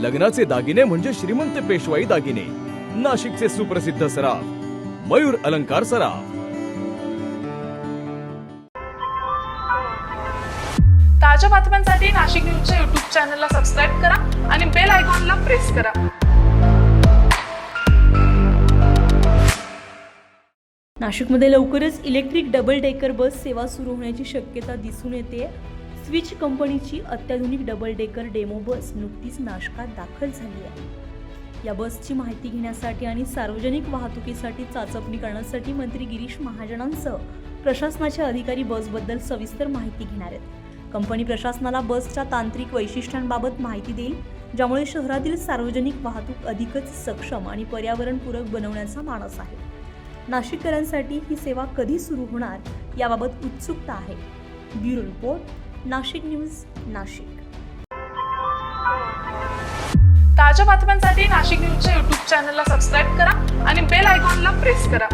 लग्नाचे दागिने म्हणजे श्रीमंत पेशवाई दागिने, नाशिकचे सुप्रसिद्ध सराफ मयूर अलंकार सराफ। ताज्या बातम्यांसाठी नाशिक न्यूजच्या YouTube चॅनलला सबस्क्राईब करा आणि बेल आयकॉनला प्रेस करा। नाशिकमध्ये लवकरच इलेक्ट्रिक डबल डेकर बस सेवा सुरू होण्याची शक्यता दिसून येते। स्विच कंपनीची अत्याधुनिक डबल डेकर डेमो बस नुकतीच नाशकात दाखल झाली आहे। या बसची माहिती घेण्यासाठी आणि सार्वजनिक वाहतुकीसाठी चाचपणी करण्यासाठी मंत्री गिरीश महाजनांसह प्रशासनाचे अधिकारी बसबद्दल सविस्तर माहिती घेणार आहेत। कंपनी प्रशासनाला बसच्या तांत्रिक वैशिष्ट्यांबाबत माहिती देईल, ज्यामुळे शहरातील सार्वजनिक वाहतूक अधिकच सक्षम आणि पर्यावरणपूरक बनवण्याचा मानस आहे। नाशिककरांसाठी ही सेवा कधी सुरू होणार याबाबत उत्सुकता आहे। Bureau report, Nashik news, Nashik. ताज्या बातम्यांसाठी नाशिक न्यूजच्या YouTube चॅनलला सबस्क्राईब करा आणि बेल आयकॉनला प्रेस करा।